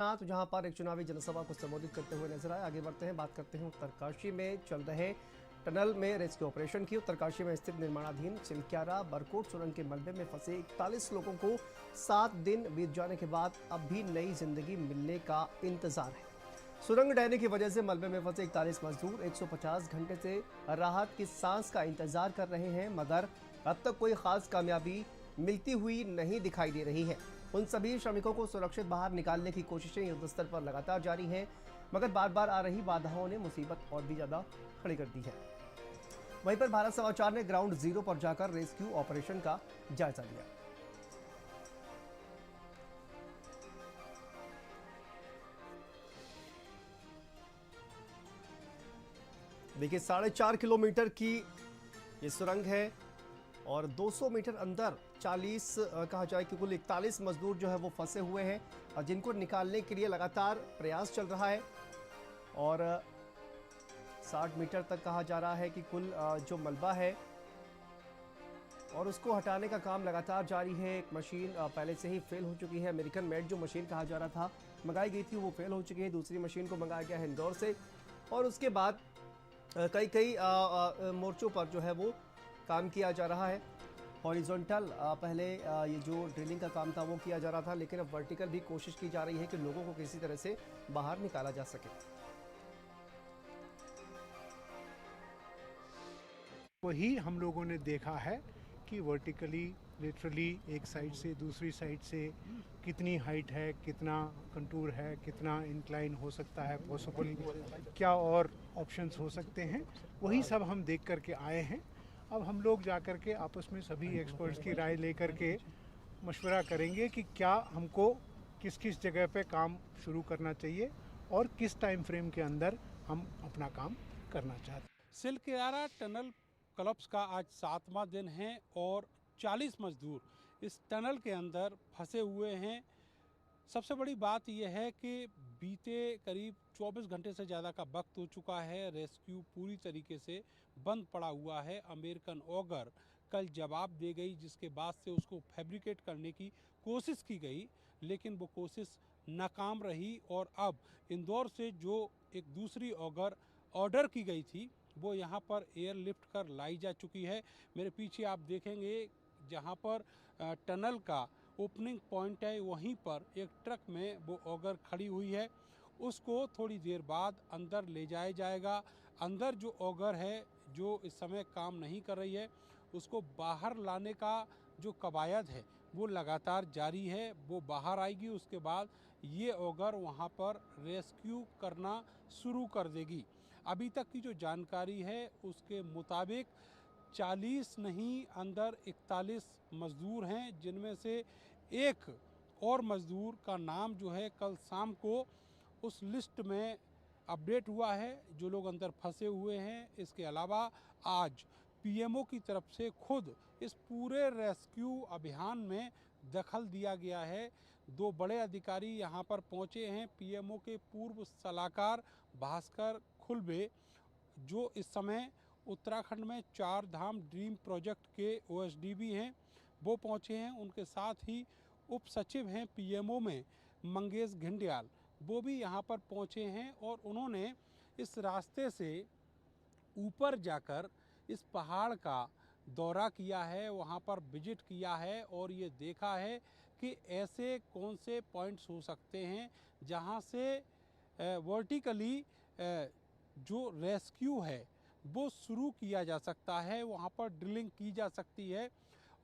तो जहां पर एक चुनावी जनसभा को संबोधित करते हुए नजर आए। आगे बढ़ते हैं, बात करते हैं उत्तरकाशी में चल रहे टनल में रेस्क्यू ऑपरेशन की। उत्तरकाशी में स्थित निर्माणाधीन चिल्क्यारा बरकोट सुरंग के मलबे में फंसे 41 लोगों को 7 दिन बीत जाने के बाद अब भी नई जिंदगी मिलने का इंतजार है। सुरंग ढहने की वजह से मलबे में फंसे 41 मजदूर 150 घंटे से राहत की सांस का इंतजार कर रहे हैं, मगर अब तक कोई खास कामयाबी मिलती हुई नहीं दिखाई दे रही है। उन सभी श्रमिकों को सुरक्षित बाहर निकालने की कोशिशें युद्ध स्तर पर लगातार जारी हैं, मगर बार बार आ रही बाधाओं ने मुसीबत और भी ज्यादा खड़ी कर दी है। वहीं पर भारत समाचार ने ग्राउंड जीरो पर जाकर रेस्क्यू ऑपरेशन का जायजा लिया। देखिए, 4.5 किलोमीटर की ये सुरंग है और 200 मीटर अंदर 40 कहा जाए कि कुल 41 मजदूर जो है वो फंसे हुए हैं और जिनको निकालने के लिए लगातार प्रयास चल रहा है। और 60 मीटर तक कहा जा रहा है कि कुल जो मलबा है और उसको हटाने का काम लगातार जारी है। एक मशीन पहले से ही फेल हो चुकी है। अमेरिकन मेड जो मशीन कहा जा रहा था मंगाई गई थी वो फेल हो चुकी है। दूसरी मशीन को मंगाया गया है इंदौर से और उसके बाद कई मोर्चों पर जो है वो काम किया जा रहा है। हॉरिजॉन्टल पहले ये जो ड्रिलिंग का काम था वो किया जा रहा था, लेकिन अब वर्टिकल भी कोशिश की जा रही है कि लोगों को किसी तरह से बाहर निकाला जा सके। वही हम लोगों ने देखा है कि वर्टिकली लिटरली एक साइड से दूसरी साइड से कितनी हाइट है, कितना कंटूर है, कितना इंक्लाइन हो सकता है, पॉसिबल क्या और ऑप्शंस हो सकते हैं, वही सब हम देख करके आए हैं। अब हम लोग जा कर के आपस में सभी एक्सपर्ट्स की राय लेकर के मशवरा करेंगे कि क्या हमको किस किस जगह पे काम शुरू करना चाहिए और किस टाइम फ्रेम के अंदर हम अपना काम करना चाहते हैं। चिल्क्यारा टनल क्लब्स का आज 7वां दिन है और 40 मजदूर इस टनल के अंदर फंसे हुए हैं। सबसे बड़ी बात यह है कि बीते करीब 24 घंटे से ज़्यादा का वक्त हो चुका है। रेस्क्यू पूरी तरीके से बंद पड़ा हुआ है। अमेरिकन ऑगर कल जवाब दे गई, जिसके बाद से उसको फैब्रिकेट करने की कोशिश की गई, लेकिन वो कोशिश नाकाम रही। और अब इंदौर से जो एक दूसरी ऑगर ऑर्डर की गई थी वो यहाँ पर एयरलिफ्ट कर लाई जा चुकी है। मेरे पीछे आप देखेंगे जहाँ पर टनल का ओपनिंग पॉइंट है, वहीं पर एक ट्रक में वो ऑगर खड़ी हुई है। उसको थोड़ी देर बाद अंदर ले जाया जाएगा। अंदर जो ऑगर है जो इस समय काम नहीं कर रही है, उसको बाहर लाने का जो कवायद है वो लगातार जारी है। वो बाहर आएगी, उसके बाद ये ऑगर वहाँ पर रेस्क्यू करना शुरू कर देगी। अभी तक की जो जानकारी है उसके मुताबिक 40 नहीं, अंदर 41 मजदूर हैं, जिनमें से एक और मजदूर का नाम जो है कल शाम को उस लिस्ट में अपडेट हुआ है जो लोग अंदर फंसे हुए हैं। इसके अलावा आज पीएमओ की तरफ से खुद इस पूरे रेस्क्यू अभियान में दखल दिया गया है। 2 बड़े अधिकारी यहाँ पर पहुँचे हैं। पीएमओ के पूर्व सलाहकार भास्कर खुलबे, जो इस समय उत्तराखंड में 4 धाम ड्रीम प्रोजेक्ट के ओएसडीबी हैं, वो पहुँचे हैं। उनके साथ ही उप सचिव हैं पीएमओ में मंगेश घिंडियाल, वो भी यहाँ पर पहुँचे हैं और उन्होंने इस रास्ते से ऊपर जाकर इस पहाड़ का दौरा किया है, वहाँ पर विजिट किया है और ये देखा है कि ऐसे कौन से पॉइंट्स हो सकते हैं जहाँ से वर्टिकली जो रेस्क्यू है वो शुरू किया जा सकता है, वहाँ पर ड्रिलिंग की जा सकती है।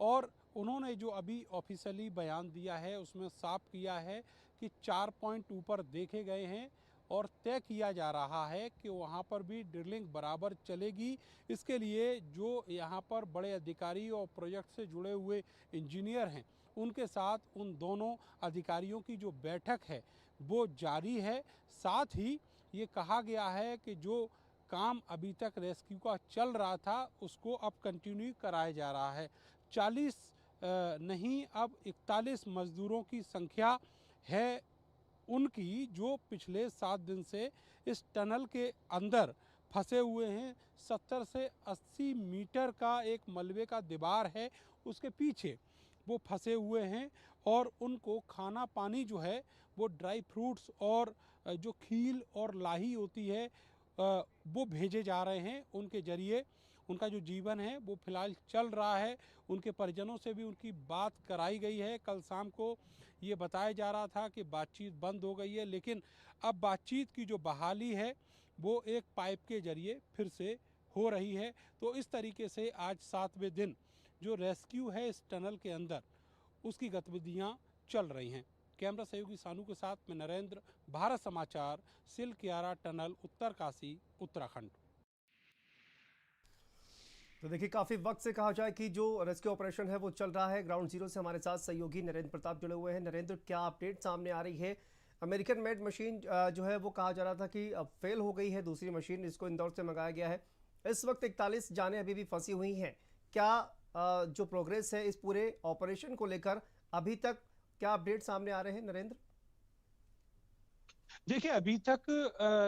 और उन्होंने जो अभी ऑफिशियली बयान दिया है उसमें साफ किया है कि 4 पॉइंट ऊपर देखे गए हैं और तय किया जा रहा है कि वहाँ पर भी ड्रिलिंग बराबर चलेगी। इसके लिए जो यहाँ पर बड़े अधिकारी और प्रोजेक्ट से जुड़े हुए इंजीनियर हैं, उनके साथ उन दोनों अधिकारियों की जो बैठक है वो जारी है। साथ ही ये कहा गया है कि जो काम अभी तक रेस्क्यू का चल रहा था उसको अब कंटिन्यू कराया जा रहा है। 40 नहीं, अब 41 मजदूरों की संख्या है उनकी जो पिछले 7 दिन से इस टनल के अंदर फंसे हुए हैं। 70 से 80 मीटर का एक मलबे का दीवार है, उसके पीछे वो फंसे हुए हैं और उनको खाना पानी जो है वो ड्राई फ्रूट्स और जो खील और लाही होती है वो भेजे जा रहे हैं। उनके ज़रिए उनका जो जीवन है वो फिलहाल चल रहा है। उनके परिजनों से भी उनकी बात कराई गई है। कल शाम को ये बताया जा रहा था कि बातचीत बंद हो गई है, लेकिन अब बातचीत की जो बहाली है वो एक पाइप के ज़रिए फिर से हो रही है। तो इस तरीके से आज 7वें दिन जो रेस्क्यू है इस टनल के अंदर, उसकी गतिविधियाँ चल रही हैं। कैमरा सहयोगी सानू के साथ मैं नरेंद्र, भारत समाचार, सिलक्यारा टनल, उत्तरकाशी, उत्तराखंड। तो देखिए, काफी वक्त से कहा जाए कि जो रेस्क्यू ऑपरेशन है वो चल रहा है। ग्राउंड जीरो से हमारे साथ सहयोगी नरेंद्र प्रताप जुड़े हुए हैं। नरेंद्र, क्या अपडेट सामने आ रही है? अमेरिकन मेड मशीन जो है वो कहा जा रहा था कि अब फेल हो गई है, दूसरी मशीन, इसको इंदौर से मंगाया गया है। इस वक्त 41 जानें अभी भी फंसी हुई हैं। क्या जो प्रोग्रेस है इस पूरे ऑपरेशन को लेकर, अभी तक क्या अपडेट सामने आ रहे हैं नरेंद्र? देखिए, अभी तक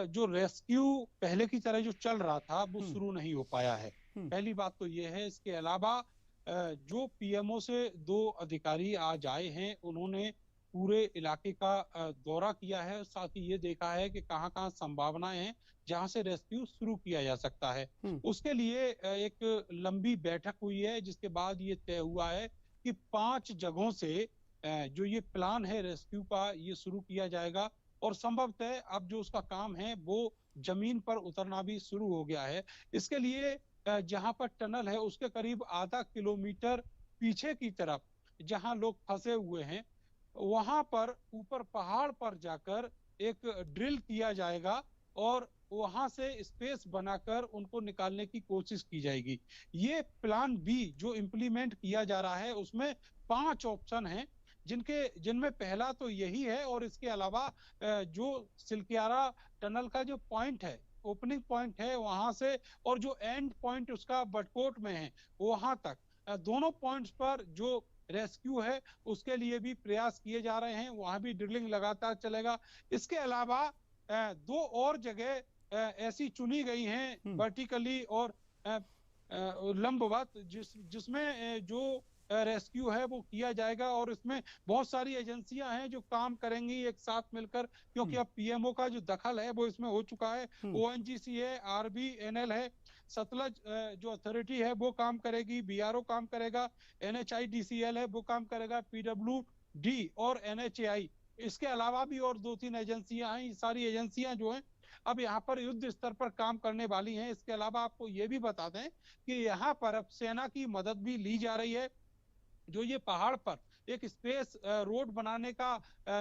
जो रेस्क्यू पहले की तरह जो चल रहा था वो शुरू नहीं हो पाया है। पहली बात तो ये है। इसके अलावा जो पीएमओ से 2 अधिकारी आज आए हैं, उन्होंने पूरे इलाके का दौरा किया है, साथ ही ये देखा है कि कहाँ-कहाँ संभावनाएं हैं जहां से रेस्क्यू शुरू किया जा सकता है। उसके लिए एक लंबी बैठक हुई है, जिसके बाद ये तय हुआ है कि 5 जगहों से जो ये प्लान है रेस्क्यू का, ये शुरू किया जाएगा और संभवतः अब जो उसका काम है वो जमीन पर उतरना भी शुरू हो गया है। इसके लिए जहां पर टनल है उसके करीब आधा किलोमीटर पीछे की तरफ जहां लोग फंसे हुए हैं, वहां पर ऊपर पहाड़ पर जाकर एक ड्रिल किया जाएगा और वहां से स्पेस बनाकर उनको निकालने की कोशिश की जाएगी। ये प्लान बी जो इम्प्लीमेंट किया जा रहा है, उसमें 5 ऑप्शन हैं, जिनमें पहला तो यही है। और इसके अलावा जो सिलक्यारा टनल का जो पॉइंट है, ओपनिंग पॉइंट है, वहां से और जो एंड पॉइंट उसका बटकोट में है, वहां तक दोनों पॉइंट्स पर जो रेस्क्यू है उसके लिए भी प्रयास किए जा रहे हैं। वहां भी ड्रिलिंग लगातार चलेगा। इसके अलावा 2 और जगह ऐसी चुनी गई हैं वर्टिकली और लंबवत, जिसमें जो रेस्क्यू है वो किया जाएगा। और इसमें बहुत सारी एजेंसियां हैं जो काम करेंगी एक साथ मिलकर, क्योंकि अब पीएमओ का जो दखल है वो इसमें हो चुका है। ओएनजीसी है, आरबीएनएल है, सतलज जो अथॉरिटी है वो काम करेगी, बीआरओ काम करेगा, एनएचआईडीसीएल है वो काम करेगा, पीडब्ल्यूडी और एनएचएआई। इसके अलावा भी और 2-3 एजेंसियां हैं। ये सारी एजेंसियां जो हैं अब यहाँ पर युद्ध स्तर पर काम करने वाली हैं। इसके अलावा आपको ये भी बता दें कि यहाँ पर अब सेना की मदद भी ली जा रही है। जो ये पहाड़ पर एक स्पेस रोड बनाने का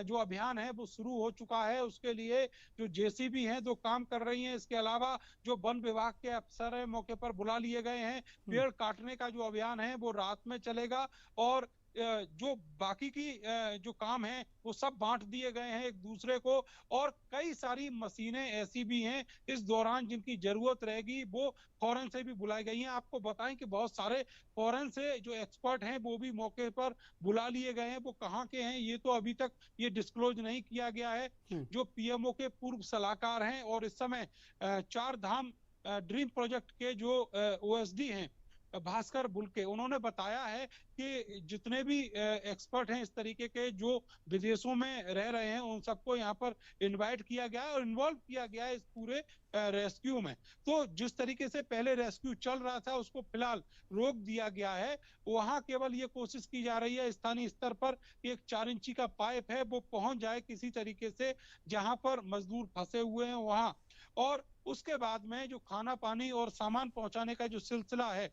जो अभियान है वो शुरू हो चुका है। उसके लिए जो जेसीबी हैं वो काम कर रही हैं। इसके अलावा जो वन विभाग के अफसर है मौके पर बुला लिए गए हैं। पेड़ काटने का जो अभियान है वो रात में चलेगा और जो बाकी की जो काम है वो सब बांट दिए गए हैं एक दूसरे को। और कई सारी मशीनें ऐसी भी हैं इस दौरान जिनकी जरूरत रहेगी, वो फॉरेन से भी बुलाई गई हैं। आपको बताएं कि बहुत सारे फॉरेन से जो एक्सपर्ट हैं वो भी मौके पर बुला लिए गए हैं। वो कहाँ के हैं ये तो अभी तक ये डिस्क्लोज नहीं किया गया है। जो पीएमओ के पूर्व सलाहकार हैं और इस समय 4 धाम ड्रीम प्रोजेक्ट के जो ओएसडी हैं भास्कर बुल्के, उन्होंने बताया है कि जितने भी एक्सपर्ट हैं इस तरीके के जो विदेशों में रह रहे हैं, उन सबको यहाँ पर इनवाइट किया गया है और इन्वॉल्व किया गया है इस पूरे रेस्क्यू में। तो जिस तरीके से पहले रेस्क्यू चल रहा था उसको फिलहाल रोक दिया गया है। वहां केवल ये कोशिश की जा रही है स्थानीय स्तर पर एक 4 इंची का पाइप है वो पहुंच जाए किसी तरीके से जहां पर मजदूर फंसे हुए हैं वहां। और उसके बाद में जो खाना पानी और सामान पहुंचाने का जो सिलसिला है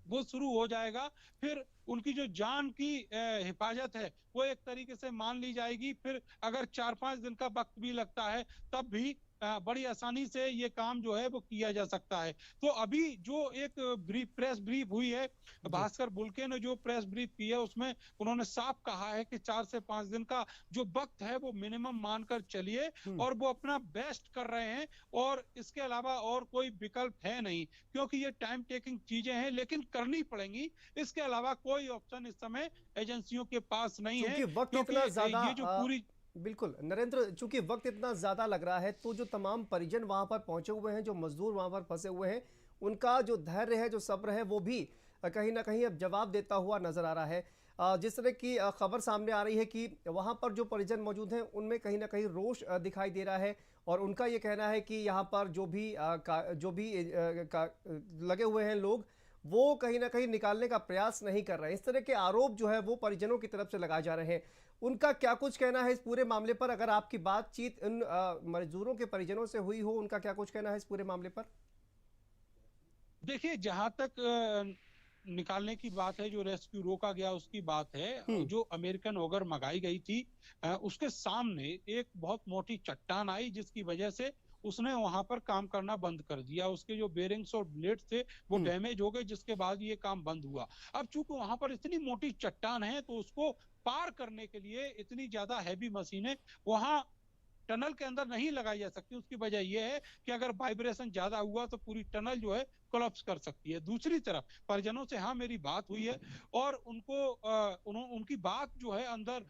वो शुरू हो जाएगा। फिर उनकी जो जान की हिफाजत है वो एक तरीके से मान ली जाएगी। फिर अगर 4-5 दिन का वक्त भी लगता है तब भी बड़ी आसानी से ये काम जो है वो किया जा सकता है। तो अभी जो एक प्रेस ब्रीफ हुई है, भास्कर बुल्के ने जो प्रेस ब्रीफ की है उसमें उन्होंने साफ कहा है कि 4 से 5 दिन का जो वक्त है वो मिनिमम मानकर चलिए और वो अपना बेस्ट कर रहे हैं। और इसके अलावा और कोई विकल्प है नहीं, क्योंकि ये टाइम टेकिंग चीजें हैं लेकिन करनी पड़ेंगी। इसके अलावा कोई ऑप्शन इस समय एजेंसियों के पास नहीं है, क्योंकि ये जो पूरी बिल्कुल नरेंद्र, चूंकि वक्त इतना ज्यादा लग रहा है तो जो तमाम परिजन वहां पर पहुंचे हुए हैं, जो मजदूर वहां पर फंसे हुए हैं, उनका जो धैर्य है, जो सब्र है, वो भी कहीं ना कहीं अब जवाब देता हुआ नजर आ रहा है। जिस तरह की खबर सामने आ रही है कि वहां पर जो परिजन मौजूद हैं उनमें कहीं ना कहीं रोष दिखाई दे रहा है और उनका ये कहना है कि यहाँ पर जो भी लगे हुए हैं लोग, वो कहीं ना कहीं निकालने का प्रयास नहीं कर रहे हैं। इस तरह के आरोप जो है वो परिजनों की तरफ से लगाए जा रहे हैं। उनका क्या कुछ कहना है इस पूरे मामले पर? अगर आपकी बातचीत इन मजदूरों के परिजनों से हुई हो, उनका क्या कुछ कहना है इस पूरे मामले पर? देखिए, जहां तक निकालने की बात है, जो रेस्क्यू रोका गया उसकी बात है, हम्म। जो अमेरिकन ओगर मंगाई गई थी, उसके सामने एक बहुत मोटी चट्टान आई, जिसकी वजह से उसने वहां पर काम करना बंद कर दिया। उसके जो बेरिंग्स और ब्लेड्स थे वो हम्म। डैमेज हो गए, जिसके बाद ये काम बंद हुआ। अब चूंकि वहां पर इतनी मोटी चट्टान है, तो उसको पार करने के लिए इतनी ज्यादा हैवी मशीनें वहां टनल के अंदर नहीं लगाई जा सकती। उसकी वजह यह है कि अगर वाइब्रेशन ज्यादा हुआ तो पूरी टनल जो है कोलैप्स कर सकती है। दूसरी तरफ परिजनों से हाँ मेरी बात हुई है, और उनकी बात जो है अंदर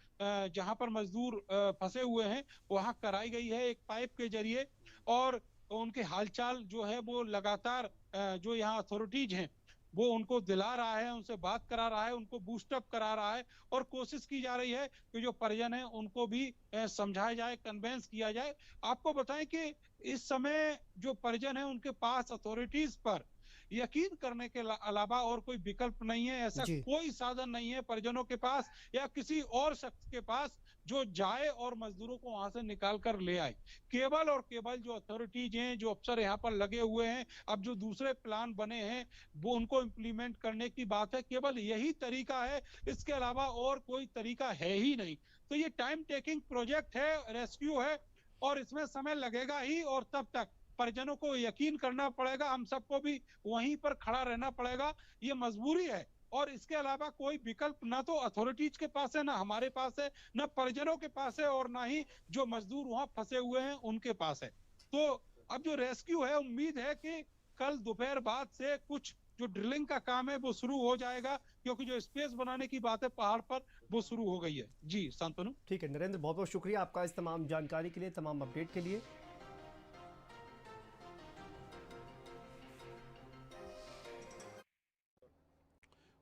जहां पर मजदूर फंसे हुए हैं वहां कराई गई है एक पाइप के जरिए, और उनके हालचाल जो है वो लगातार जो यहाँ अथॉरिटीज हैं वो उनको दिला रहा है, उनसे बात करा रहा है, उनको बूस्टअप करा रहा है, और कोशिश की जा रही है कि जो परिजन है उनको भी समझाया जाए, कन्वेंस किया जाए। आपको बताएं कि इस समय जो परिजन है उनके पास अथॉरिटीज पर यकीन करने के अलावा और कोई विकल्प नहीं है। ऐसा जी। कोई साधन नहीं है परिजनों के पास या किसी और शख्स के पास जो जाए और मजदूरों को वहां से निकाल कर ले आए। केवल और केवल जो अथॉरिटीज हैं, जो अफसर यहाँ पर लगे हुए हैं, अब जो दूसरे प्लान बने हैं वो उनको इम्प्लीमेंट करने की बात है। केवल यही तरीका है, इसके अलावा और कोई तरीका है ही नहीं। तो ये टाइम टेकिंग प्रोजेक्ट है, रेस्क्यू है, और इसमें समय लगेगा ही, और तब तक परिजनों को यकीन करना पड़ेगा, हम सबको भी वहीं पर खड़ा रहना पड़ेगा। ये मजबूरी है, और इसके अलावा कोई विकल्प ना तो अथॉरिटीज के पास है, ना हमारे पास है, ना परिजनों के पास है, और ना ही जो मजदूर वहां फंसे हुए हैं उनके पास है। तो अब जो रेस्क्यू है, उम्मीद है कि कल दोपहर बाद से कुछ जो ड्रिलिंग का काम है वो शुरू हो जाएगा, क्योंकि जो स्पेस बनाने की बात है पहाड़ पर वो शुरू हो गई है। जी शांतनु। ठीक है नरेंद्र, बहुत बहुत शुक्रिया आपका इस तमाम जानकारी के लिए, तमाम अपडेट के लिए।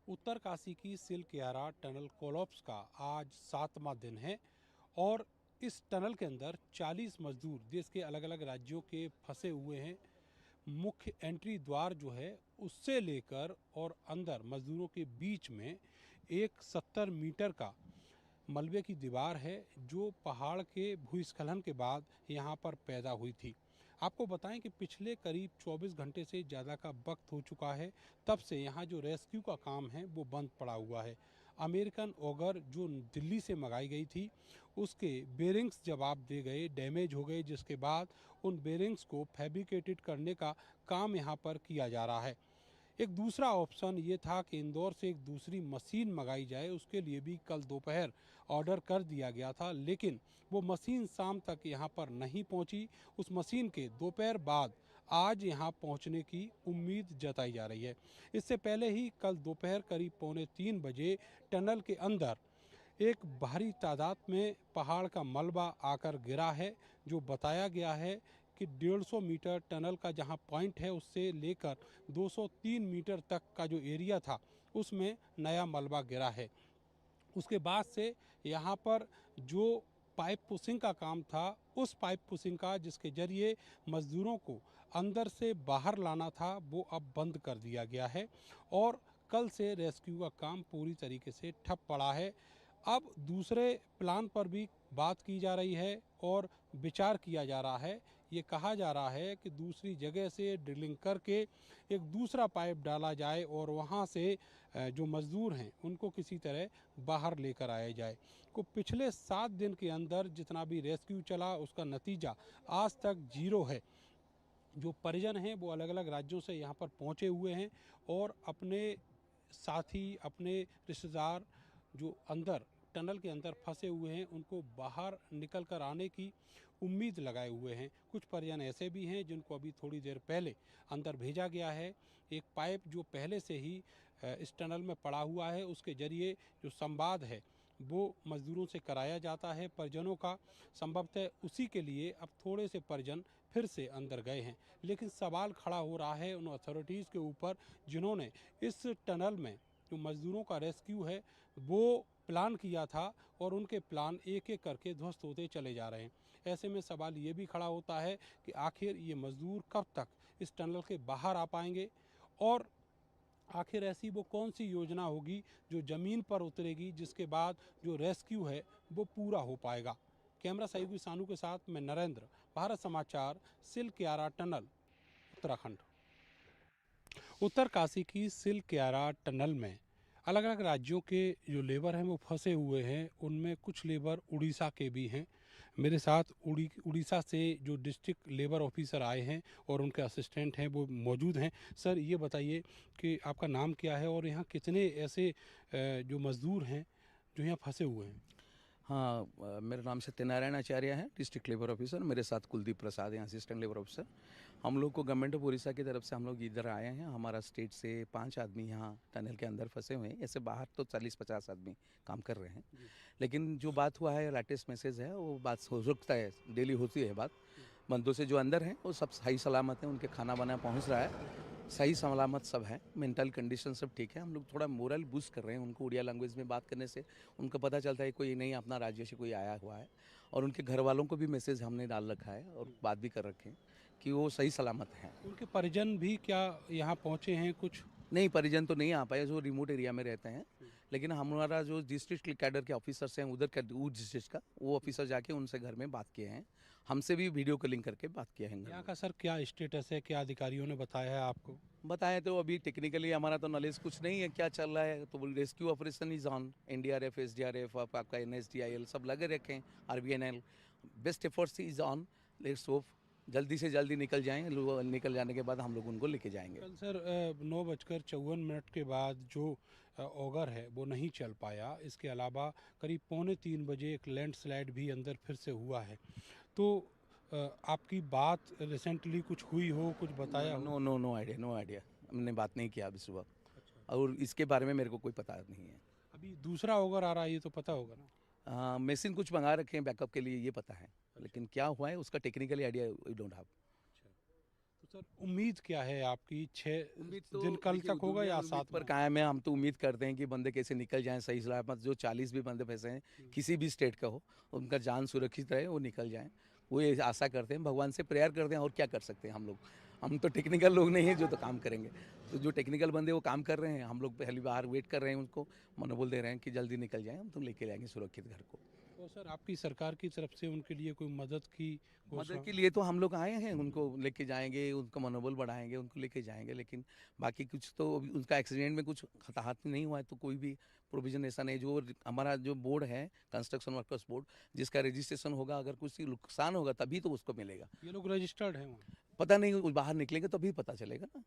उत्तरकाशी की सिलक्यारा टनल कोलैप्स का आज 7वां दिन है, और इस टनल के अंदर 40 मजदूर देश के अलग अलग राज्यों के फंसे हुए हैं। मुख्य एंट्री द्वार जो है उससे लेकर और अंदर मजदूरों के बीच में एक 70 मीटर का मलबे की दीवार है, जो पहाड़ के भूस्खलन के बाद यहाँ पर पैदा हुई थी। आपको बताएं कि पिछले करीब 24 घंटे से ज़्यादा का वक्त हो चुका है, तब से यहाँ जो रेस्क्यू का काम है वो बंद पड़ा हुआ है। अमेरिकन ऑगर जो दिल्ली से मंगाई गई थी, उसके बेरिंग्स जवाब दे गए, डैमेज हो गए, जिसके बाद उन बेरिंग्स को फैब्रिकेटेड करने का काम यहाँ पर किया जा रहा है। एक दूसरा ऑप्शन ये था कि इंदौर से एक दूसरी मशीन मंगाई जाए, उसके लिए भी कल दोपहर ऑर्डर कर दिया गया था, लेकिन वो मशीन शाम तक यहाँ पर नहीं पहुँची। उस मशीन के दोपहर बाद आज यहाँ पहुँचने की उम्मीद जताई जा रही है। इससे पहले ही कल दोपहर करीब 2:45 बजे टनल के अंदर एक भारी तादाद में पहाड़ का मलबा आकर गिरा है, जो बताया गया है कि 150 मीटर टनल का जहां पॉइंट है उससे लेकर 203 मीटर तक का जो एरिया था उसमें नया मलबा गिरा है। उसके बाद से यहाँ पर जो पाइप पुशिंग का काम था, उस पाइप पुशिंग का जिसके जरिए मजदूरों को अंदर से बाहर लाना था, वो अब बंद कर दिया गया है, और कल से रेस्क्यू का काम पूरी तरीके से ठप पड़ा है। अब दूसरे प्लान पर भी बात की जा रही है और विचार किया जा रहा है। ये कहा जा रहा है कि दूसरी जगह से ड्रिलिंग करके एक दूसरा पाइप डाला जाए और वहाँ से जो मजदूर हैं उनको किसी तरह बाहर लेकर आया जाए। को पिछले 7 दिन के अंदर जितना भी रेस्क्यू चला उसका नतीजा आज तक 0 है। जो परिजन हैं वो अलग अलग राज्यों से यहाँ पर पहुँचे हुए हैं और अपने साथी, अपने रिश्तेदार जो अंदर टनल के अंदर फंसे हुए हैं उनको बाहर निकल कर आने की उम्मीद लगाए हुए हैं। कुछ परिजन ऐसे भी हैं जिनको अभी थोड़ी देर पहले अंदर भेजा गया है। एक पाइप जो पहले से ही इस टनल में पड़ा हुआ है, उसके जरिए जो संवाद है वो मजदूरों से कराया जाता है परिजनों का। संभवतः उसी के लिए अब थोड़े से परिजन फिर से अंदर गए हैं, लेकिन सवाल खड़ा हो रहा है उन अथॉरिटीज़ के ऊपर जिन्होंने इस टनल में जो मज़दूरों का रेस्क्यू है वो प्लान किया था और उनके प्लान एक एक करके ध्वस्त होते चले जा रहे हैं। ऐसे में सवाल ये भी खड़ा होता है कि आखिर ये मज़दूर कब तक इस टनल के बाहर आ पाएंगे और आखिर ऐसी वो कौन सी योजना होगी जो ज़मीन पर उतरेगी जिसके बाद जो रेस्क्यू है वो पूरा हो पाएगा। कैमरा सहयोगी सानू के साथ मैं नरेंद्र, भारत समाचार, सिलक्यारा टनल, उत्तराखंड। उत्तरकाशी की सिलक्यारा टनल में अलग अलग राज्यों के जो लेबर हैं वो फंसे हुए हैं। उनमें कुछ लेबर उड़ीसा के भी हैं। मेरे साथ उड़ीसा से जो डिस्ट्रिक्ट लेबर ऑफिसर आए हैं और उनके असिस्टेंट हैं वो मौजूद हैं। सर ये बताइए कि आपका नाम क्या है और यहाँ कितने ऐसे जो मज़दूर हैं जो यहाँ फंसे हुए हैं? हाँ, मेरा नाम सत्यनारायण आचार्य है, डिस्ट्रिक्ट लेबर ऑफिसर। मेरे साथ कुलदीप प्रसाद हैं, असिस्टेंट लेबर ऑफिसर। हम लोग को गवर्नमेंट ऑफ उड़ीसा की तरफ से हम लोग इधर आए हैं। हमारा स्टेट से 5 आदमी यहाँ टनल के अंदर फंसे हुए हैं। ऐसे बाहर तो 40-50 आदमी काम कर रहे हैं, लेकिन जो बात हुआ है, लेटेस्ट मैसेज है, वो बात हो सकता है, डेली होती है बात। बंदों से जो अंदर हैं वो सब सही सलामत हैं, उनके खाना बना पहुँच रहा है, सही सलामत सब है, मेंटल कंडीशन सब ठीक है। हम लोग थोड़ा मोरल बूस्ट कर रहे हैं उनको। उड़िया लैंग्वेज में बात करने से उनको पता चलता है कोई नहीं अपना राज्य से कोई आया हुआ है, और उनके घर वालों को भी मैसेज हमने डाल रखा है और बात भी कर रखे हैं कि वो सही सलामत हैं। उनके परिजन भी क्या यहाँ पहुँचे हैं? कुछ नहीं, परिजन तो नहीं आ पाए, जो रिमोट एरिया में रहते हैं, लेकिन हमारा जो डिस्ट्रिक्ट कैडर के ऑफिसर्स हैं उधर का, उस डिस्ट्रिक्ट का, वो ऑफिसर जाके उनसे घर में बात किए हैं। हमसे भी वीडियो कॉलिंग करके बात किया है। यहाँ का सर क्या स्टेटस है, क्या अधिकारियों ने बताया है आपको? बताएं तो अभी टेक्निकली हमारा तो नॉलेज कुछ नहीं है क्या चल रहा है। तो rescue operation is on, NDRF, SDRF, आपका एनएसडीआईएल सब लगे रखे हैं, RBNL, best efforts is on. Let's hope जल्दी से जल्दी निकल जाएं। निकल जाने के बाद हम लोग उनको लेके जाएंगे। कल सर 9:54 के बाद जो ऑगर है वो नहीं चल पाया। इसके अलावा करीब 2:45 बजे एक लैंडस्लाइड भी अंदर फिर से हुआ है। तो आपकी बात रिसेंटली कुछ हुई हो, कुछ बताया हो? No no no idea, no idea. हमने बात नहीं किया अभी सुबह, और इसके बारे में मेरे को कोई पता नहीं है। अभी दूसरा ऑगर आ रहा है, ये तो पता होगा ना? मशीन कुछ मंगा रखे हैं बैकअप के लिए, ये पता है, लेकिन क्या हुआ है उसका technically idea we don't have. तो सर उम्मीद क्या है आपकी? 6 उम्मीद तो दिन कल देखिए, तक होगा दुनिया या उम्मीद 7 पर कायम है। हम तो उम्मीद करते हैं कि बंदे कैसे निकल जाएं सही सलामत। जो 40 भी बंदे फंसे हैं, किसी भी स्टेट का हो, उनका जान सुरक्षित रहे, वो निकल जाएं, वो ये आशा करते हैं। भगवान से प्रेयर करते हैं, और क्या कर सकते हैं हम लोग। हम तो टेक्निकल लोग नहीं हैं जो तो काम करेंगे। तो जो टेक्निकल बंदे वो काम कर रहे हैं, हम लोग पहली बार वेट कर रहे हैं, उनको मनोबल दे रहे हैं कि जल्दी निकल जाएं, हम तुम लेके जाएंगे सुरक्षित घर को। तो सर आपकी सरकार की तरफ से उनके लिए कोई मदद की मदद के लिए तो हम लोग आए हैं, उनको लेके जाएंगे, उनका मनोबल बढ़ाएंगे, उनको लेके जाएंगे। लेकिन बाकी कुछ तो अभी उनका एक्सीडेंट में कुछ हताहत नहीं हुआ है, तो कोई भी प्रोविजन ऐसा नहीं। जो हमारा जो बोर्ड है, कंस्ट्रक्शन वर्कर्स बोर्ड, जिसका रजिस्ट्रेशन होगा, अगर कुछ नुकसान होगा तभी तो उसको मिलेगा। ये लोग रजिस्टर्ड हैं वहाँ? पता नहीं, वो बाहर निकलेंगे तभी पता चलेगा ना।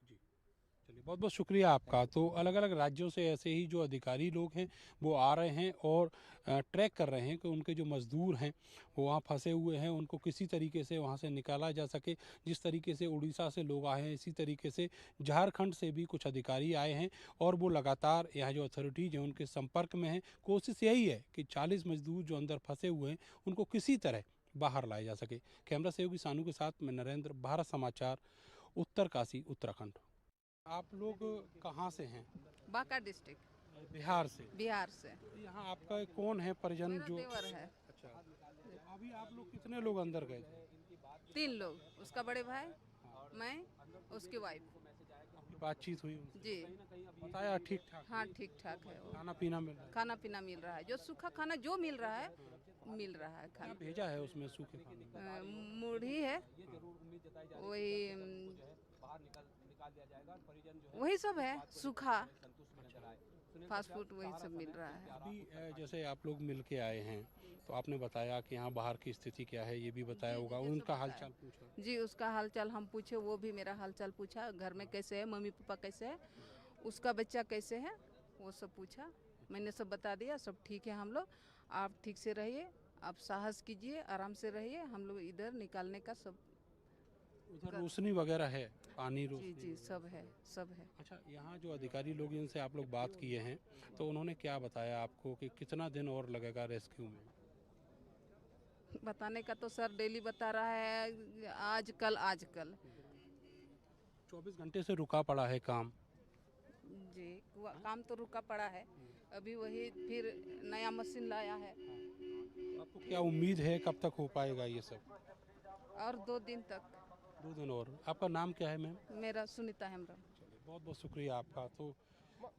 चलिए, बहुत बहुत शुक्रिया आपका। तो अलग अलग राज्यों से ऐसे ही जो अधिकारी लोग हैं वो आ रहे हैं और ट्रैक कर रहे हैं कि उनके जो मज़दूर हैं वो वहाँ फंसे हुए हैं, उनको किसी तरीके से वहाँ से निकाला जा सके। जिस तरीके से उड़ीसा से लोग आए हैं, इसी तरीके से झारखंड से भी कुछ अधिकारी आए हैं और वो लगातार यहाँ जो अथॉरिटीज़ हैं उनके संपर्क में हैं। कोशिश यही है कि 40 मज़दूर जो अंदर फंसे हुए हैं उनको किसी तरह बाहर लाया जा सके। कैमरा सहयोगी सानू के साथ मैं नरेंद्र, भारत समाचार, उत्तरकाशी, उत्तराखंड। आप लोग कहाँ से हैं? बांका डिस्ट्रिक्ट, बिहार से। बिहार से। यहाँ आपका कौन है परिजन मेरा जो? देवर है। अच्छा, अभी आप लोग कितने लोग अंदर गए थे? 3 लोग, उसका बड़े भाई, मैं, उसकी वाइफ। आपकी बातचीत हुई उनसे? जी बताया ठीक ठाक? हाँ, ठीक ठाक है वो। खाना पीना मिल रहा है? खाना पीना मिल रहा है, जो सूखा खाना जो मिल रहा है क्या खाना। भेजा है उसमें सूखे खाने में? मूढ़ी है, वही वही सब है, सूखा फास्ट फूड वही सब मिल रहा है। अभी जैसे आप लोग मिल के आए हैं तो आपने बताया कि यहाँ बाहर की स्थिति क्या है, ये भी बताया होगा। ये सब उनका बताया। हालचाल पूछा? जी, उसका हालचाल हम पूछे, वो भी मेरा हालचाल पूछा, घर में कैसे है, मम्मी पापा कैसे है, उसका बच्चा कैसे है, वो सब पूछा। मैंने सब बता दिया, सब ठीक है हम लोग, आप ठीक से रहिए, आप साहस कीजिए, आराम से रहिए, हम लोग इधर निकालने का सब। उधर रोशनी वगैरह है, पानी, जी रोशनी? जी, सब है, सब है। अच्छा, यहाँ जो अधिकारी लोग जिनसे आप लोग बात किए हैं तो उन्होंने क्या बताया आपको कि कितना दिन और लगेगा रेस्क्यू में? बताने का तो सर डेली बता रहा है, आज कल आज कल। 24 घंटे से रुका पड़ा है काम। जी काम तो रुका पड़ा है, अभी वही फिर नया मशीन लाया है। तो आपको क्या उम्मीद है कब तक हो पाएगा ये सब? और 2 दिन तक। 2 दिन और। आपका नाम क्या है मैम? मेरा सुनीता हेम्ब्रम। चलिए, बहुत बहुत शुक्रिया आपका। तो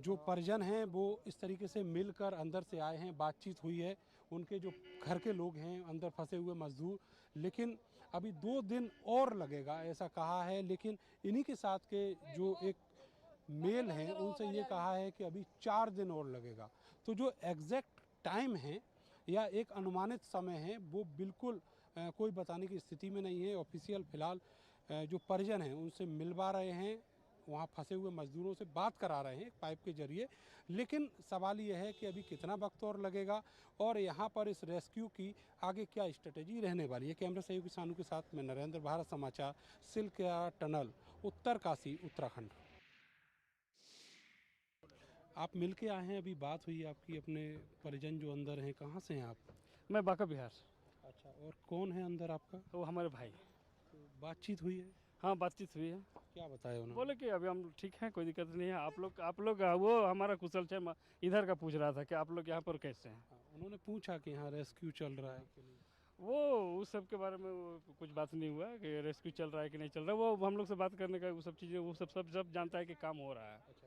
जो परिजन हैं वो इस तरीके से मिलकर अंदर से आए हैं, बातचीत हुई है, उनके जो घर के लोग हैं अंदर फंसे हुए मजदूर, लेकिन अभी 2 दिन और लगेगा ऐसा कहा है। लेकिन इन्हीं के साथ के जो एक मेल हैं उनसे ये कहा है कि अभी 4 दिन और लगेगा। तो जो एग्जैक्ट टाइम है या एक अनुमानित समय है वो बिल्कुल कोई बताने की स्थिति में नहीं है। ऑफिशियल फिलहाल जो परिजन हैं उनसे मिलवा रहे हैं, वहाँ फंसे हुए मजदूरों से बात करा रहे हैं पाइप के जरिए। लेकिन सवाल यह है कि अभी कितना वक्त और लगेगा और यहाँ पर इस रेस्क्यू की आगे क्या स्ट्रेटेजी रहने वाली है। कैमरा सहयोगी सानू के साथ मैं नरेंद्र, भारत समाचार, सिल्किया टनल, उत्तरकाशी, उत्तराखंड। आप मिल के आए हैं, अभी बात हुई आपकी अपने परिजन जो अंदर हैं, कहाँ से हैं आप? मैं बांका बिहार से। अच्छा, और कौन है अंदर आपका? वो हमारे भाई। तो बातचीत हुई है? हाँ, बातचीत हुई है। क्या बताया उन्होंने? बोले कि अभी हम ठीक हैं, कोई दिक्कत नहीं है। आप लोग वो हमारा कुशल क्षेम इधर का पूछ रहा था कि आप लोग यहाँ पर कैसे हैं। हाँ, उन्होंने पूछा कि यहाँ रेस्क्यू चल रहा है कि नहीं? वो उस सब के बारे में वो कुछ बात नहीं हुआ कि रेस्क्यू चल रहा है कि नहीं चल रहा है। वो हम लोग से बात करने का वो सब चीज़ें वो सब जानता है कि काम हो रहा है।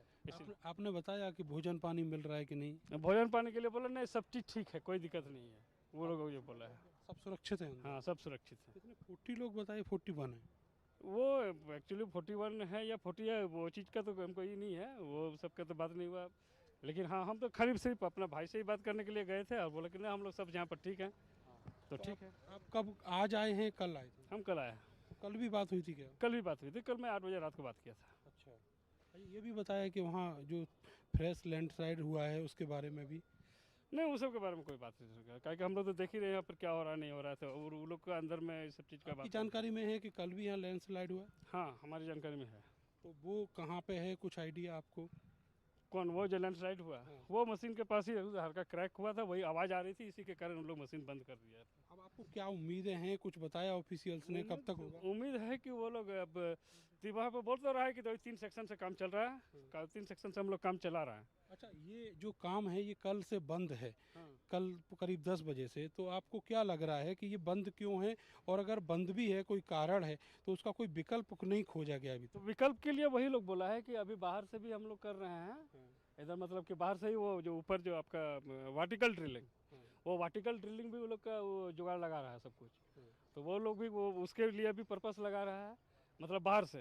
आपने बताया कि भोजन पानी मिल रहा है कि नहीं? भोजन पानी के लिए बोला नहीं, सब चीज़ ठीक है, कोई दिक्कत नहीं है। वो लोग ये बोला है। सब सुरक्षित है अंदर? हाँ, सब सुरक्षित है। कितने 40 लोग बताए? 41 है? वो एक्चुअली 41 है या 40 है, वो चीज़ का तो हमको ये नहीं है, वो सबका तो बात नहीं हुआ। लेकिन हाँ, हम तो खाली सिर्फ अपना भाई से ही बात करने के लिए गए थे और बोले कि नहीं हम लोग सब यहाँ पर ठीक हैं। तो ठीक है। आप कब आज आए हैं, कल आए थे? हम कल आए। कल भी बात हुई थी क्या? कल भी बात हुई थी, कल मैं 8 बजे रात को बात किया था। अच्छा, ये भी बताया कि वहाँ जो फ्रेश लैंडस्लाइड हुआ है उसके बारे में भी? नहीं, उस सब के बारे में कोई बात नहीं होगा, क्योंकि हम लोग तो देख ही रहे हैं यहाँ पर क्या हो रहा नहीं हो रहा था, और वो लोग के अंदर में इस सब चीज़ का आपकी बात। जानकारी में है कि कल भी यहाँ लैंडस्लाइड हुआ? हाँ, हमारी जानकारी में है। तो वो कहाँ पे है, कुछ आइडिया आपको? कौन? वो जो लैंडस्लाइड हुआ, वो मशीन के पास ही हल्का क्रैक हुआ था, वही आवाज़ आ रही थी, इसी के कारण हम लोग मशीन बंद कर दिया। अब आपको क्या उम्मीदें हैं, कुछ बताया ऑफिशियल्स ने, कब तक होगा? उम्मीद है कि वो लोग अब वहाँ पर बोल तो रहा है कि 3 सेक्शन से काम चल रहा है, 3 सेक्शन से हम लोग काम चला रहा है। अच्छा, ये जो काम है ये कल से बंद है, हाँ। कल करीब 10 बजे से, तो आपको क्या लग रहा है कि ये बंद क्यों है? और अगर बंद भी है, कोई कारण है, तो उसका कोई विकल्प नहीं खोजा गया अभी तो तक? विकल्प के लिए वही लोग बोला है कि अभी बाहर से भी हम लोग कर रहे हैं, इधर मतलब कि बाहर से ही वो जो ऊपर जो आपका वर्टिकल ड्रिलिंग, वो वर्टिकल ड्रिलिंग भी वो लोग का वो जुगाड़ लगा रहा है सब कुछ। तो वो लोग भी वो उसके लिए भी पर्पस लगा रहा है, मतलब बाहर से।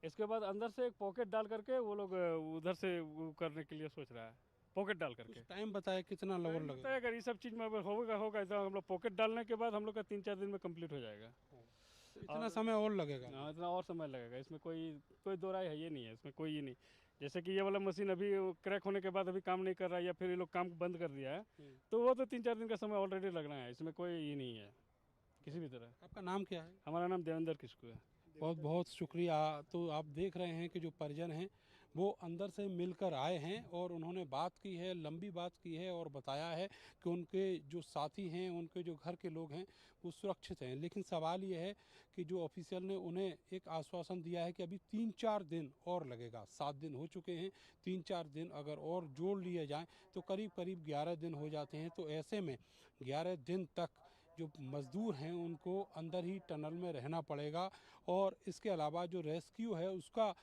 इसके बाद अंदर से एक पॉकेट डाल करके वो लोग उधर से वो करने के लिए सोच रहा है, पॉकेट डाल करके। टाइम बताया कितना लेवल लगेगा? अगर ये सब चीज़ में होगा तो हम लोग पॉकेट डालने के बाद हम लोग का 3-4 दिन में कंप्लीट हो जाएगा। इतना समय और लगेगा? हाँ, इतना और समय लगेगा, इसमें कोई दो राय है ये नहीं है, इसमें कोई ये नहीं। जैसे कि ये वाला मशीन अभी क्रैक होने के बाद अभी काम नहीं कर रहा है या फिर ये लोग काम बंद कर दिया है, तो वो तो 3-4 दिन का समय ऑलरेडी लगना है, इसमें कोई ये नहीं है किसी भी तरह। आपका नाम क्या है? हमारा नाम देवेंद्र किस्कू है। बहुत बहुत शुक्रिया। तो आप देख रहे हैं कि जो परिजन हैं वो अंदर से मिलकर आए हैं और उन्होंने बात की है, लंबी बात की है और बताया है कि उनके जो साथी हैं, उनके जो घर के लोग हैं वो सुरक्षित हैं। लेकिन सवाल ये है कि जो ऑफिशियल ने उन्हें एक आश्वासन दिया है कि अभी 3-4 दिन और लगेगा। 7 दिन हो चुके हैं, 3-4 दिन अगर और जोड़ लिए जाएँ तो करीब करीब 11 दिन हो जाते हैं। तो ऐसे में 11 दिन तक जो मज़दूर हैं उनको अंदर ही टनल में रहना पड़ेगा। और इसके अलावा जो रेस्क्यू है उसका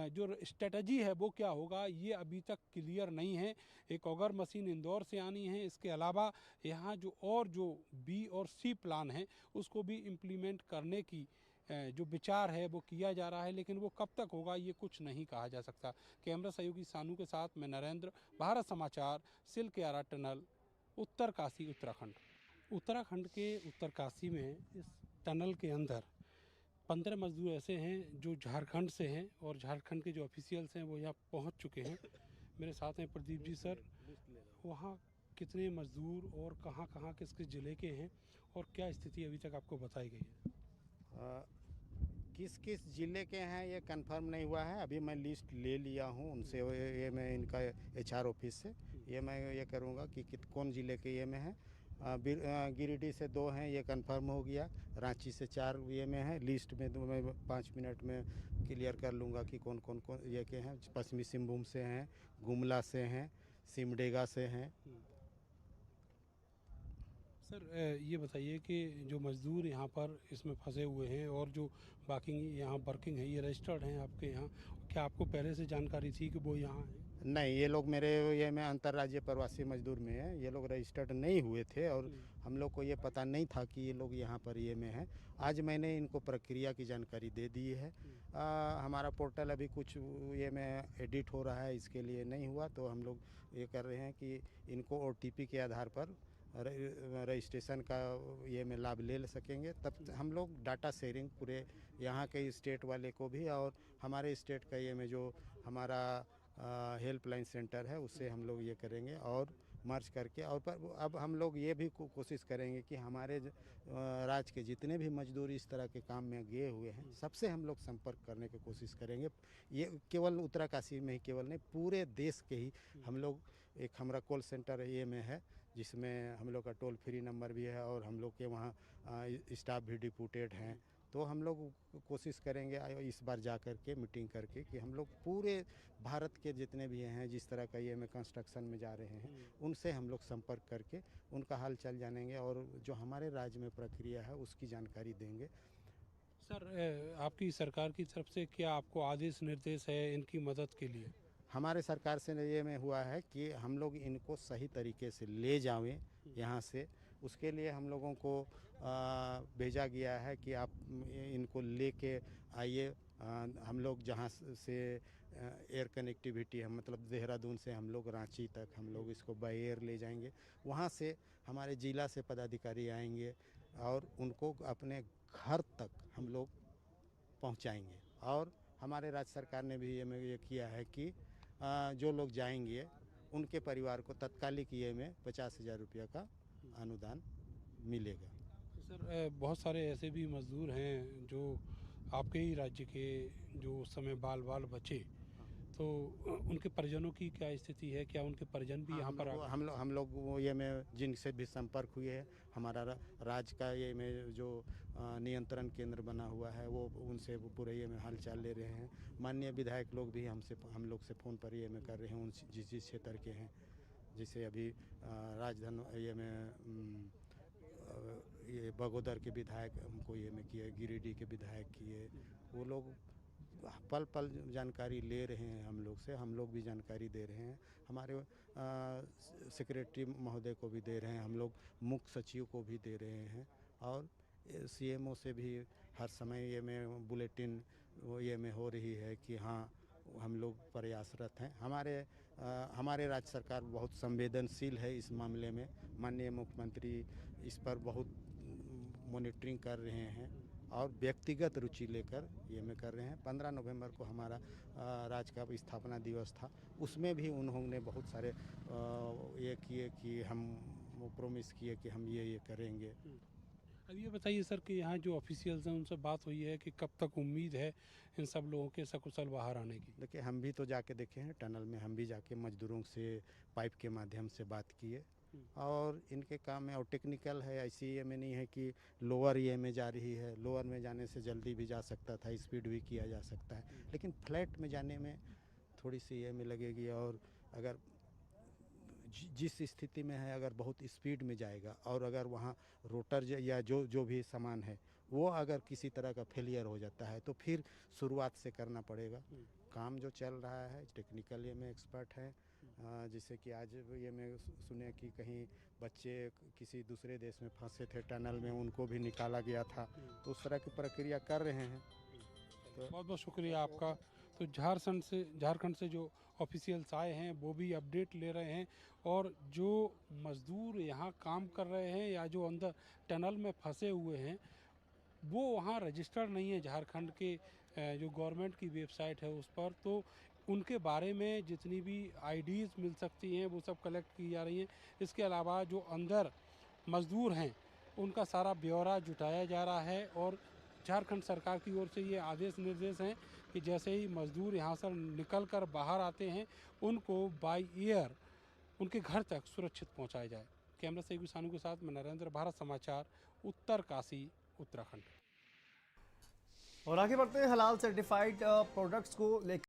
जो स्ट्रेटजी है वो क्या होगा ये अभी तक क्लियर नहीं है। एक ऑगर मशीन इंदौर से आनी है, इसके अलावा यहाँ जो बी और सी प्लान है उसको भी इम्प्लीमेंट करने की जो विचार है वो किया जा रहा है, लेकिन वो कब तक होगा ये कुछ नहीं कहा जा सकता। कैमरा सहयोगी सानू के साथ मैं नरेंद्र, भारत समाचार, सिल्कियारा टनल, उत्तरकाशी, उत्तराखंड। उत्तराखंड के उत्तरकाशी में इस टनल के अंदर 15 मजदूर ऐसे हैं जो झारखंड से हैं और झारखंड के जो ऑफिशियल्स हैं वो यहाँ पहुँच चुके हैं। मेरे साथ हैं प्रदीप जी सर। वहाँ कितने मजदूर और कहाँ कहाँ किस किस ज़िले के हैं और क्या स्थिति अभी तक आपको बताई गई है? किस किस ज़िले के हैं ये कंफर्म नहीं हुआ है। अभी मैं लिस्ट ले लिया हूँ उनसे, ये मैं इनका HR ऑफिस से ये मैं ये करूँगा कि कौन ज़िले के ये में है गिरिडीह से 2 हैं, ये कंफर्म हो गया। रांची से 4 ये में है लिस्ट में, तो मैं 5 मिनट में क्लियर कर लूँगा कि कौन कौन कौन ये के हैं। पश्चिमी सिंहभूम से हैं, गुमला से हैं, सिमडेगा से हैं। सर ये बताइए कि जो मज़दूर यहाँ पर इसमें फंसे हुए हैं और जो बाकी यहाँ वर्किंग है, ये रजिस्टर्ड हैं आपके यहाँ? क्या आपको पहले से जानकारी थी कि वो यहाँ हैं? नहीं, ये लोग मेरे ये में अंतर्राज्यीय प्रवासी मजदूर में है। ये लोग रजिस्टर्ड नहीं हुए थे और हम लोग को ये पता नहीं था कि ये लोग यहाँ पर ये में है। आज मैंने इनको प्रक्रिया की जानकारी दे दी है। हमारा पोर्टल अभी कुछ ये में एडिट हो रहा है, इसके लिए नहीं हुआ, तो हम लोग ये कर रहे हैं कि इनको OTP के आधार पर रजिस्ट्रेशन का ये में लाभ ले सकेंगे। तब हम लोग डाटा शेयरिंग पूरे यहाँ के स्टेट वाले को भी और हमारे स्टेट का ये में जो हमारा हेल्पलाइन सेंटर है उससे हम लोग ये करेंगे और मर्ज करके। और पर अब हम लोग ये भी कोशिश करेंगे कि हमारे राज्य के जितने भी मजदूर इस तरह के काम में गए हुए हैं सबसे हम लोग संपर्क करने की कोशिश करेंगे। ये केवल उत्तरकाशी में ही केवल नहीं, पूरे देश के ही हम लोग एक हमारा कॉल सेंटर ये में है जिसमें हम लोग का टोल फ्री नंबर भी है और हम लोग के वहाँ स्टाफ भी डिप्यूटेड हैं। तो हम लोग कोशिश करेंगे इस बार जा कर के मीटिंग करके कि हम लोग पूरे भारत के जितने भी हैं जिस तरह का ये में कंस्ट्रक्शन में जा रहे हैं उनसे हम लोग संपर्क करके उनका हाल चाल जानेंगे और जो हमारे राज्य में प्रक्रिया है उसकी जानकारी देंगे। सर आपकी सरकार की तरफ से क्या आपको आदेश निर्देश है इनकी मदद के लिए? हमारे सरकार से ये में हुआ है कि हम लोग इनको सही तरीके से ले जाएं यहाँ से। उसके लिए हम लोगों को भेजा गया है कि आप इनको लेके आइए। हम लोग जहाँ से एयर कनेक्टिविटी है, मतलब देहरादून से हम लोग रांची तक हम लोग इसको बाय एयर ले जाएंगे। वहाँ से हमारे जिला से पदाधिकारी आएंगे और उनको अपने घर तक हम लोग पहुँचाएंगे। और हमारे राज्य सरकार ने भी ये किया है कि जो लोग जाएंगे उनके परिवार को तत्कालिक ये में 50,000 रुपया का अनुदान मिलेगा। सर बहुत सारे ऐसे भी मजदूर हैं जो आपके ही राज्य के जो उस समय बाल बचे, तो उनके परिजनों की क्या स्थिति है? क्या उनके परिजन भी यहाँ पर हम लोग वो ये में जिनसे भी संपर्क हुए हैं, हमारा राज्य का ये में जो नियंत्रण केंद्र बना हुआ है वो उनसे वो पूरे ये में हालचाल ले रहे हैं। माननीय विधायक लोग भी हम लोग से फ़ोन पर ये में कर रहे हैं उन जिस क्षेत्र के हैं। जैसे अभी राजधानी ये में ये बगोदर के विधायक हमको ये में किए, गिरिडीह के विधायक किए, वो लोग पल पल जानकारी ले रहे हैं हम लोग से। हम लोग भी जानकारी दे रहे हैं, हमारे सेक्रेटरी महोदय को भी दे रहे हैं, हम लोग मुख्य सचिव को भी दे रहे हैं और CMO से भी हर समय ये में बुलेटिन ये में हो रही है कि हाँ हम लोग प्रयासरत हैं। हमारे राज्य सरकार बहुत संवेदनशील है इस मामले में। माननीय मुख्यमंत्री इस पर बहुत मॉनिटरिंग कर रहे हैं और व्यक्तिगत रुचि लेकर ये में कर रहे हैं। 15 नवंबर को हमारा राज्य का स्थापना दिवस था, उसमें भी उन्होंने बहुत सारे ये किए कि हम प्रॉमिस किए कि हम ये करेंगे। अब ये बताइए सर कि यहाँ जो ऑफिशियल्स हैं उनसे बात हुई है कि कब तक उम्मीद है इन सब लोगों के सकुशल बाहर आने की? देखिए, हम भी तो जाके देखे हैं टनल में, हम भी जाके मजदूरों से पाइप के माध्यम से बात किए और इनके काम में और टेक्निकल है, ऐसी ये में नहीं है कि लोअर ये में जा रही है। लोअर में जाने से जल्दी भी जा सकता था, स्पीड भी किया जा सकता है, लेकिन फ्लैट में जाने में थोड़ी सी ये में लगेगी। और अगर जिस स्थिति में है अगर बहुत स्पीड में जाएगा और अगर वहाँ रोटर या जो भी सामान है वो अगर किसी तरह का फेलियर हो जाता है तो फिर शुरुआत से करना पड़ेगा। काम जो चल रहा है टेक्निकल ये में एक्सपर्ट है। जैसे कि आज ये मैं सुने कि कहीं बच्चे किसी दूसरे देश में फंसे थे टनल में, उनको भी निकाला गया था, तो उस तरह की प्रक्रिया कर रहे हैं। तो बहुत बहुत शुक्रिया आपका। तो झारखंड से जो ऑफिशियल्स आए हैं वो भी अपडेट ले रहे हैं और जो मज़दूर यहाँ काम कर रहे हैं या जो अंदर टनल में फंसे हुए हैं वो वहाँ रजिस्टर्ड नहीं है झारखंड के जो गवर्नमेंट की वेबसाइट है उस पर। तो उनके बारे में जितनी भी आईडीज़ मिल सकती हैं वो सब कलेक्ट की जा रही हैं। इसके अलावा जो अंदर मज़दूर हैं उनका सारा ब्यौरा जुटाया जा रहा है और झारखंड सरकार की ओर से ये आदेश निर्देश हैं कि जैसे ही मज़दूर यहाँ से निकल कर बाहर आते हैं उनको बाय एयर उनके घर तक सुरक्षित पहुँचाया जाए। कैमरा से किसानों के साथ मैं नरेंद्र, भारत समाचार, उत्तर काशी, उत्तराखंड। और आगे बढ़ते हैं हलाल सर्टिफाइड प्रोडक्ट्स को लेकर।